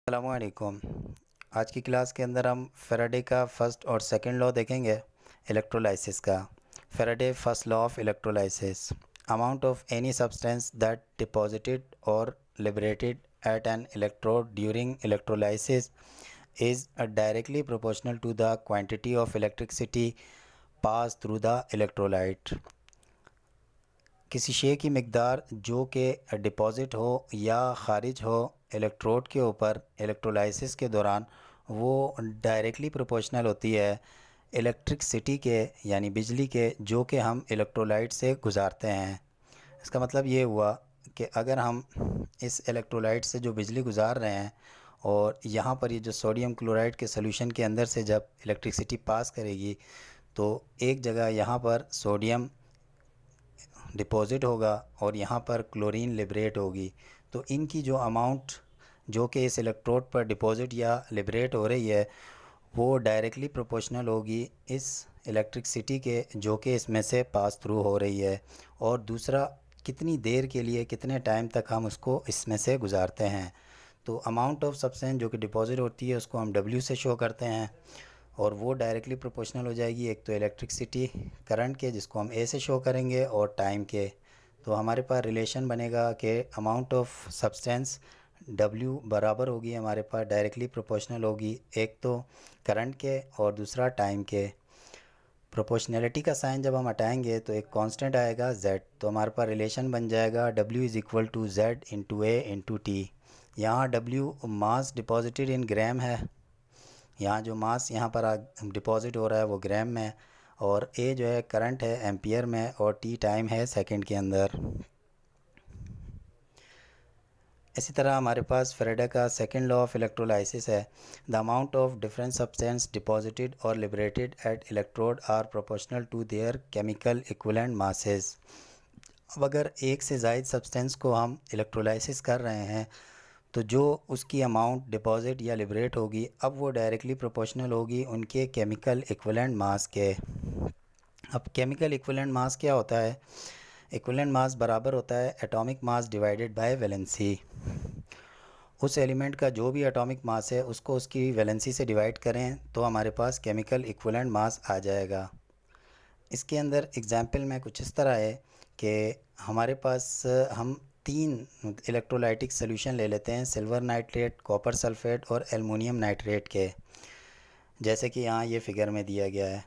अस्सलामुअलैकुम। आज की क्लास के अंदर हम फ़ैराडे का फर्स्ट और सेकंड लॉ देखेंगे इलेक्ट्रोलाइसिस का। Faraday first law of electrolysis, amount of any substance that deposited और liberated at an electrode during electrolysis is directly proportional to the quantity of electricity pass through the electrolyte. किसी शे की मकदार जो कि deposit हो या ख़ारिज हो इलेक्ट्रोड के ऊपर इलेक्ट्रोलाइसिस के दौरान, वो डायरेक्टली प्रोपोर्शनल होती है इलेक्ट्रिसिटी के यानी बिजली के जो कि हम इलेक्ट्रोलाइट से गुज़ारते हैं। इसका मतलब ये हुआ कि अगर हम इस इलेक्ट्रोलाइट से जो बिजली गुज़ार रहे हैं और यहाँ पर ये जो सोडियम क्लोराइड के सॉल्यूशन के अंदर से जब इलेक्ट्रिसिटी पास करेगी तो एक जगह यहाँ पर सोडियम डिपॉज़िट होगा और यहाँ पर क्लोरीन लिबरेट होगी। तो इनकी जो अमाउंट जो कि इस इलेक्ट्रोड पर डिपॉज़िट या लिबरेट हो रही है वो डायरेक्टली प्रोपोर्शनल होगी इस इलेक्ट्रिसिटी के जो कि इसमें से पास थ्रू हो रही है। और दूसरा, कितनी देर के लिए, कितने टाइम तक हम उसको इसमें से गुज़ारते हैं। तो अमाउंट ऑफ सब्सटेंस जो कि डिपॉज़िट होती है उसको हम W से शो करते हैं और वो डायरेक्टली प्रोपोर्शनल हो जाएगी एक तो इलेक्ट्रिसिटी करंट के जिसको हम A से शो करेंगे और टाइम के। तो हमारे पास रिलेशन बनेगा कि अमाउंट ऑफ सब्सटेंस W बराबर होगी हमारे पास डायरेक्टली प्रोपोर्शनल होगी एक तो करंट के और दूसरा टाइम के। प्रोपोर्शनैलिटी का साइन जब हम हटाएंगे तो एक कांस्टेंट आएगा Z, तो हमारे पास रिलेशन बन जाएगा W is equal to Z into A into T। यहाँ W mass deposited in gram है, यहाँ जो मास यहाँ पर डिपॉज़िट हो रहा है वो ग्राम में, और A जो है करंट है एम्पियर में, और T टाइम है सेकंड के अंदर। इसी तरह हमारे पास फ़ैराडे का सेकंड लॉ ऑफ इलेक्ट्रोलाइसिस है, the amount of different substance deposited और liberated at electrode are proportional to their chemical equivalent masses. अब अगर एक से ज़ायद सब्सटेंस को हम इलेक्ट्रोलाइसिस कर रहे हैं तो जो उसकी अमाउंट डिपॉज़िट या लिबरेट होगी अब वो डायरेक्टली प्रोपोर्शनल होगी उनके केमिकल इक्विवेलेंट मास के। अब केमिकल इक्विवेलेंट मास क्या होता है? इक्विवेलेंट मास बराबर होता है atomic mass divided by valency. उस एलिमेंट का जो भी एटॉमिक मास है उसको उसकी वैलेंसी से डिवाइड करें तो हमारे पास केमिकल इक्विवेलेंट मास आ जाएगा। इसके अंदर एग्जाम्पल में कुछ इस तरह है कि हमारे पास हम 3 इलेक्ट्रोलाइटिक सोल्यूशन ले लेते हैं, सिल्वर नाइट्रेट, कॉपर सल्फेट और एल्युमिनियम नाइट्रेट के, जैसे कि यहाँ ये फिगर में दिया गया है।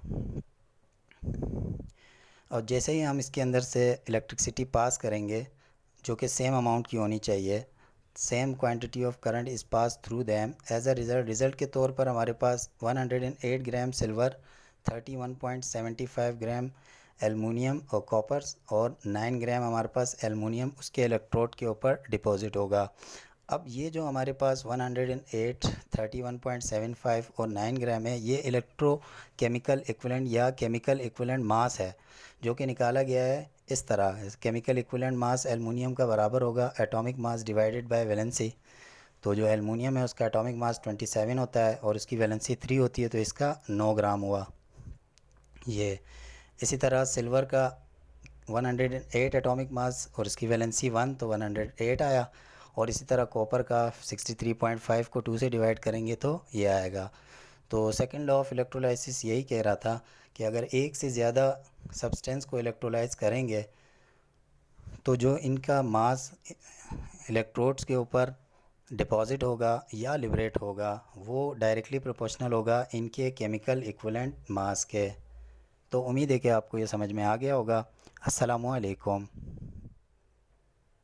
और जैसे ही हम इसके अंदर से इलेक्ट्रिसिटी पास करेंगे जो कि सेम अमाउंट की होनी चाहिए, same quantity of current is pass through them, as a result के तौर पर हमारे पास 108 ग्राम सिल्वर, 31.75 ग्राम एल्युमिनियम और कॉपर और 9 ग्राम हमारे पास एल्युमिनियम उसके इलेक्ट्रोड के ऊपर डिपॉजिट होगा। अब ये जो हमारे पास 108, 31.75 और 9 ग्राम है, ये इलेक्ट्रो केमिकल इक्विवेलेंट या केमिकल इक्विवेलेंट मास है जो कि निकाला गया है इस तरह। केमिकल इक्विवेलेंट मास एल्युमिनियम का बराबर होगा atomic mass divided by valency. तो जो एल्युमिनियम है उसका एटॉमिक मास 27 होता है और उसकी वैलेंसी 3 होती है, तो इसका 9 ग्राम हुआ ये। इसी तरह सिल्वर का 108 एटॉमिक मास और इसकी वैलेंसी 1, तो 108 आया। और इसी तरह कॉपर का 63.5 को 2 से डिवाइड करेंगे तो ये आएगा। तो सेकंड लॉ ऑफ इलेक्ट्रोलाइसिस यही कह रहा था कि अगर एक से ज़्यादा सब्सटेंस को इलेक्ट्रोलाइज करेंगे तो जो इनका मास इलेक्ट्रोड्स के ऊपर डिपॉज़िट होगा या लिबरेट होगा वो डायरेक्टली प्रोपोर्शनल होगा इनके केमिकल इक्विवेलेंट मास के। तो उम्मीद है कि आपको ये समझ में आ गया होगा। अस्सलामु अलैकुम।